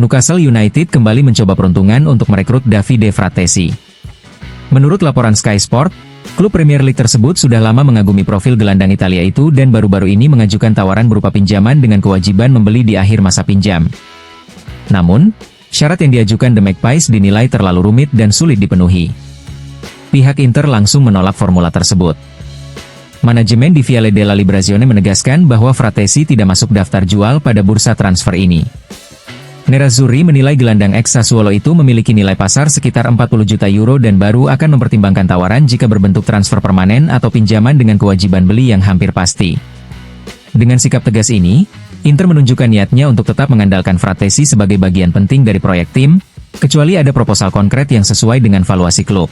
Newcastle United kembali mencoba peruntungan untuk merekrut Davide Fratesi. Menurut laporan Sky Sport, klub Premier League tersebut sudah lama mengagumi profil gelandang Italia itu dan baru-baru ini mengajukan tawaran berupa pinjaman dengan kewajiban membeli di akhir masa pinjam. Namun, syarat yang diajukan The Magpies dinilai terlalu rumit dan sulit dipenuhi. Pihak Inter langsung menolak formula tersebut. Manajemen di Viale della Liberazione menegaskan bahwa Fratesi tidak masuk daftar jual pada bursa transfer ini. Nerazzurri menilai gelandang ex Sassuolo itu memiliki nilai pasar sekitar 40 juta euro dan baru akan mempertimbangkan tawaran jika berbentuk transfer permanen atau pinjaman dengan kewajiban beli yang hampir pasti. Dengan sikap tegas ini, Inter menunjukkan niatnya untuk tetap mengandalkan Fratesi sebagai bagian penting dari proyek tim, kecuali ada proposal konkret yang sesuai dengan valuasi klub.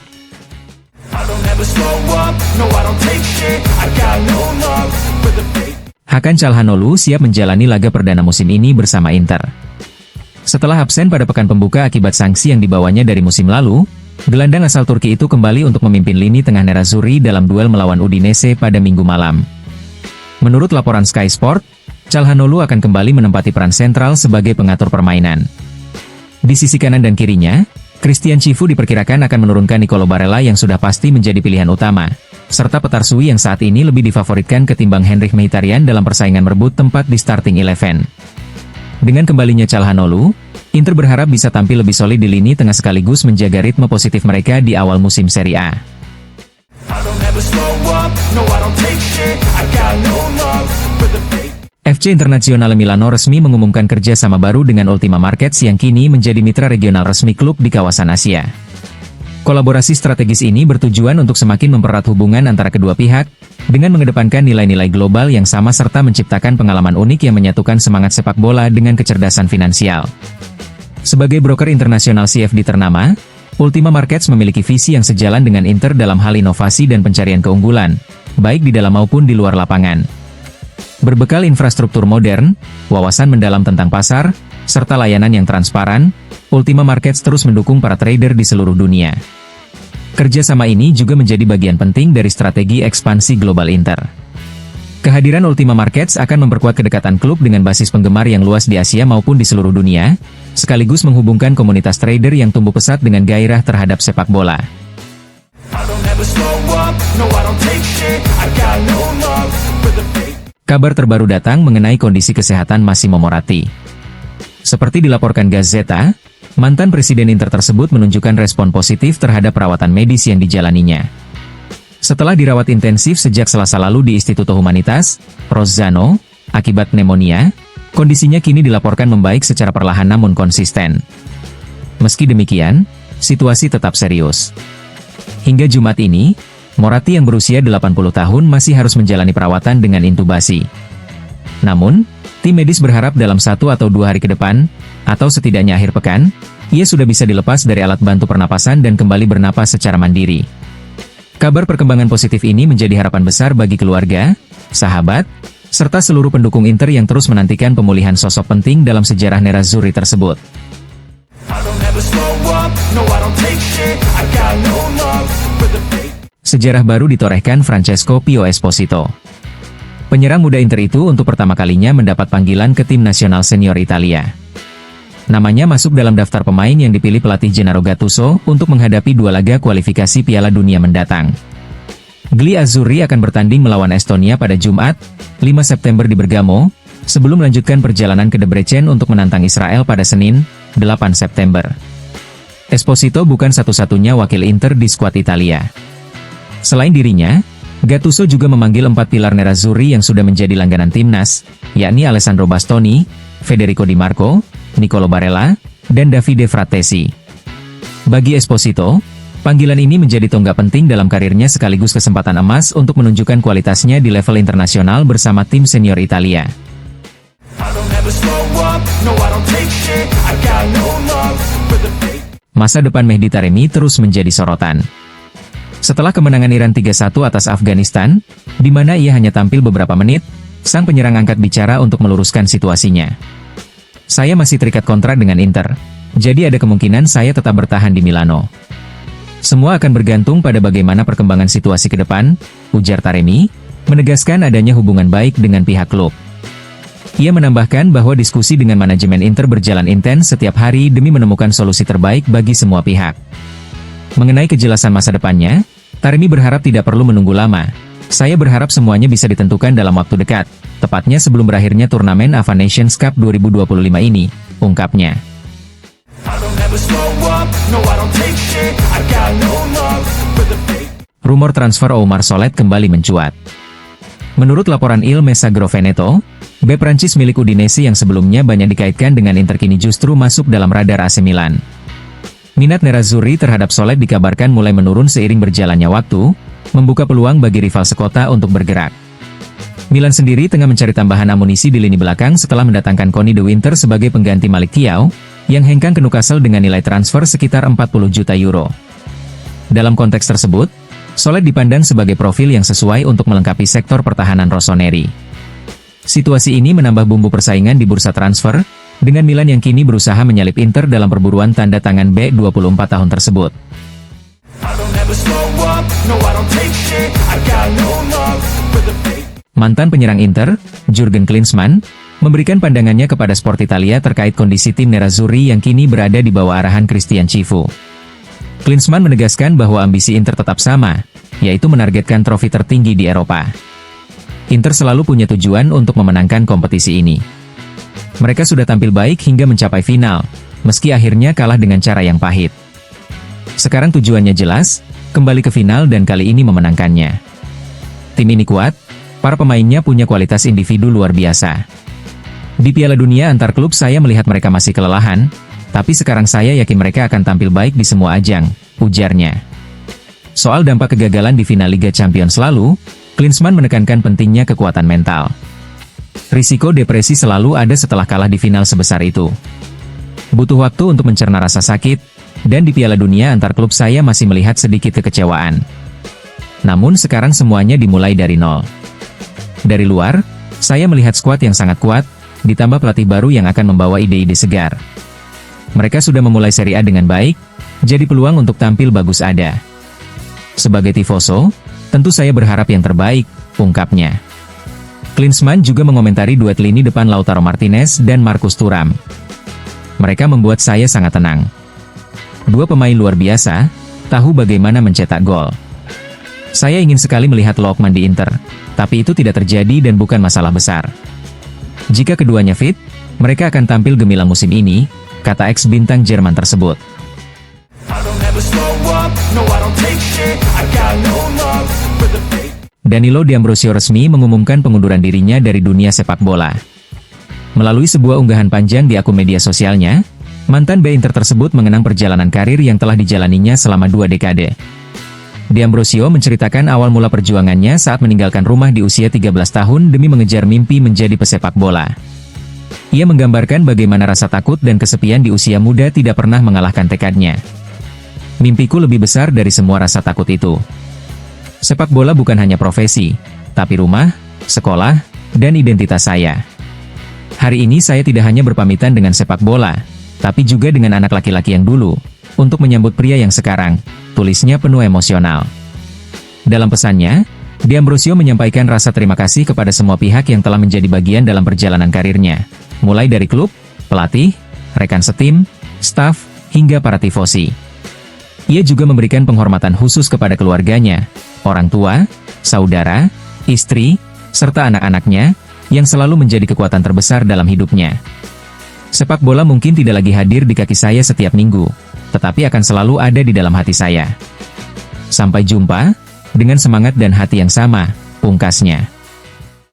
Hakan Çalhanoğlu siap menjalani laga perdana musim ini bersama Inter. Setelah absen pada pekan pembuka akibat sanksi yang dibawanya dari musim lalu, gelandang asal Turki itu kembali untuk memimpin lini tengah Nerazzurri dalam duel melawan Udinese pada Minggu malam. Menurut laporan Sky Sport, Çalhanoğlu akan kembali menempati peran sentral sebagai pengatur permainan. Di sisi kanan dan kirinya, Christian Chivu diperkirakan akan menurunkan Nicolo Barella yang sudah pasti menjadi pilihan utama, serta Petarsui yang saat ini lebih difavoritkan ketimbang Henrikh Mkhitaryan dalam persaingan merebut tempat di starting 11. Dengan kembalinya Çalhanoğlu, Inter berharap bisa tampil lebih solid di lini tengah sekaligus menjaga ritme positif mereka di awal musim Serie A. FC Internazionale Milano resmi mengumumkan kerja sama baru dengan Ultima Markets yang kini menjadi mitra regional resmi klub di kawasan Asia. Kolaborasi strategis ini bertujuan untuk semakin mempererat hubungan antara kedua pihak, dengan mengedepankan nilai-nilai global yang sama serta menciptakan pengalaman unik yang menyatukan semangat sepak bola dengan kecerdasan finansial. Sebagai broker internasional CFD ternama, Ultima Markets memiliki visi yang sejalan dengan Inter dalam hal inovasi dan pencarian keunggulan, baik di dalam maupun di luar lapangan. Berbekal infrastruktur modern, wawasan mendalam tentang pasar, serta layanan yang transparan, Ultima Markets terus mendukung para trader di seluruh dunia. Kerjasama ini juga menjadi bagian penting dari strategi ekspansi global Inter. Kehadiran Ultima Markets akan memperkuat kedekatan klub dengan basis penggemar yang luas di Asia maupun di seluruh dunia, sekaligus menghubungkan komunitas trader yang tumbuh pesat dengan gairah terhadap sepak bola. Kabar terbaru datang mengenai kondisi kesehatan Massimo Moratti. Seperti dilaporkan Gazzetta, mantan presiden Inter tersebut menunjukkan respon positif terhadap perawatan medis yang dijalaninya. Setelah dirawat intensif sejak Selasa lalu di Istituto Humanitas, Rozzano, akibat pneumonia, kondisinya kini dilaporkan membaik secara perlahan namun konsisten. Meski demikian, situasi tetap serius. Hingga Jumat ini, Moratti yang berusia 80 tahun masih harus menjalani perawatan dengan intubasi. Namun, tim medis berharap dalam 1 atau 2 hari ke depan, atau setidaknya akhir pekan, ia sudah bisa dilepas dari alat bantu pernapasan dan kembali bernapas secara mandiri. Kabar perkembangan positif ini menjadi harapan besar bagi keluarga, sahabat, serta seluruh pendukung Inter yang terus menantikan pemulihan sosok penting dalam sejarah Nerazzurri tersebut. Sejarah baru ditorehkan Francesco Pio Esposito. Penyerang muda Inter itu untuk pertama kalinya mendapat panggilan ke tim nasional senior Italia. Namanya masuk dalam daftar pemain yang dipilih pelatih Gennaro Gattuso untuk menghadapi 2 laga kualifikasi Piala Dunia mendatang. Gli Azzurri akan bertanding melawan Estonia pada Jumat, 5 September di Bergamo, sebelum melanjutkan perjalanan ke Debrecen untuk menantang Israel pada Senin, 8 September. Esposito bukan satu-satunya wakil Inter di skuad Italia. Selain dirinya, Gattuso juga memanggil 4 pilar Nerazzurri yang sudah menjadi langganan timnas, yakni Alessandro Bastoni, Federico Di Marco, Nicolo Barella, dan Davide Fratesi. Bagi Esposito, panggilan ini menjadi tonggak penting dalam karirnya sekaligus kesempatan emas untuk menunjukkan kualitasnya di level internasional bersama tim senior Italia. Masa depan Mehdi Taremi terus menjadi sorotan. Setelah kemenangan Iran 3-1 atas Afghanistan, di mana ia hanya tampil beberapa menit, sang penyerang angkat bicara untuk meluruskan situasinya. Saya masih terikat kontrak dengan Inter, jadi ada kemungkinan saya tetap bertahan di Milano. Semua akan bergantung pada bagaimana perkembangan situasi ke depan, ujar Taremi, menegaskan adanya hubungan baik dengan pihak klub. Ia menambahkan bahwa diskusi dengan manajemen Inter berjalan intens setiap hari demi menemukan solusi terbaik bagi semua pihak. Mengenai kejelasan masa depannya, Taremi berharap tidak perlu menunggu lama. Saya berharap semuanya bisa ditentukan dalam waktu dekat, tepatnya sebelum berakhirnya turnamen AFA Nations Cup 2025 ini, ungkapnya. Rumor transfer Oumar Solet kembali mencuat. Menurut laporan Il Messaggero Veneto, bek Prancis milik Udinese yang sebelumnya banyak dikaitkan dengan Inter kini justru masuk dalam radar AC Milan. Minat Nerazzurri terhadap Solet dikabarkan mulai menurun seiring berjalannya waktu, membuka peluang bagi rival sekota untuk bergerak. Milan sendiri tengah mencari tambahan amunisi di lini belakang setelah mendatangkan Conny de Winter sebagai pengganti Malik Thiaw, yang hengkang ke Newcastle dengan nilai transfer sekitar 40 juta euro. Dalam konteks tersebut, Solet dipandang sebagai profil yang sesuai untuk melengkapi sektor pertahanan Rossoneri. Situasi ini menambah bumbu persaingan di bursa transfer, dengan Milan yang kini berusaha menyalip Inter dalam perburuan tanda tangan bek 24 tahun tersebut. Mantan penyerang Inter, Jurgen Klinsmann, memberikan pandangannya kepada Sport Italia terkait kondisi tim Nerazzurri yang kini berada di bawah arahan Christian Chivu. Klinsmann menegaskan bahwa ambisi Inter tetap sama, yaitu menargetkan trofi tertinggi di Eropa. Inter selalu punya tujuan untuk memenangkan kompetisi ini. Mereka sudah tampil baik hingga mencapai final, meski akhirnya kalah dengan cara yang pahit. Sekarang tujuannya jelas, kembali ke final dan kali ini memenangkannya. Tim ini kuat, para pemainnya punya kualitas individu luar biasa. Di Piala Dunia antar klub saya melihat mereka masih kelelahan, tapi sekarang saya yakin mereka akan tampil baik di semua ajang, ujarnya. Soal dampak kegagalan di final Liga Champions lalu, Klinsmann menekankan pentingnya kekuatan mental. Risiko depresi selalu ada setelah kalah di final sebesar itu. Butuh waktu untuk mencerna rasa sakit, dan di Piala Dunia antar klub saya masih melihat sedikit kekecewaan. Namun sekarang semuanya dimulai dari nol. Dari luar, saya melihat skuad yang sangat kuat, ditambah pelatih baru yang akan membawa ide-ide segar. Mereka sudah memulai Serie A dengan baik, jadi peluang untuk tampil bagus ada. Sebagai tifoso, tentu saya berharap yang terbaik, ungkapnya. Klinsmann juga mengomentari duet lini depan Lautaro Martinez dan Marcus Thuram. Mereka membuat saya sangat tenang. Dua pemain luar biasa, tahu bagaimana mencetak gol. Saya ingin sekali melihat Lookman di Inter, tapi itu tidak terjadi dan bukan masalah besar. Jika keduanya fit, mereka akan tampil gemilang musim ini, kata ex-bintang Jerman tersebut. Danilo D'Ambrosio resmi mengumumkan pengunduran dirinya dari dunia sepak bola. Melalui sebuah unggahan panjang di akun media sosialnya, mantan bek Inter tersebut mengenang perjalanan karir yang telah dijalaninya selama 2 dekade. D'Ambrosio menceritakan awal mula perjuangannya saat meninggalkan rumah di usia 13 tahun demi mengejar mimpi menjadi pesepak bola. Ia menggambarkan bagaimana rasa takut dan kesepian di usia muda tidak pernah mengalahkan tekadnya. Mimpiku lebih besar dari semua rasa takut itu. Sepak bola bukan hanya profesi, tapi rumah, sekolah, dan identitas saya. Hari ini saya tidak hanya berpamitan dengan sepak bola, tapi juga dengan anak laki-laki yang dulu, untuk menyambut pria yang sekarang, tulisnya penuh emosional. Dalam pesannya, D'Ambrosio menyampaikan rasa terima kasih kepada semua pihak yang telah menjadi bagian dalam perjalanan karirnya, mulai dari klub, pelatih, rekan setim, staf, hingga para tifosi. Ia juga memberikan penghormatan khusus kepada keluarganya, orang tua, saudara, istri, serta anak-anaknya, yang selalu menjadi kekuatan terbesar dalam hidupnya. Sepak bola mungkin tidak lagi hadir di kaki saya setiap minggu, tetapi akan selalu ada di dalam hati saya. Sampai jumpa, dengan semangat dan hati yang sama, pungkasnya.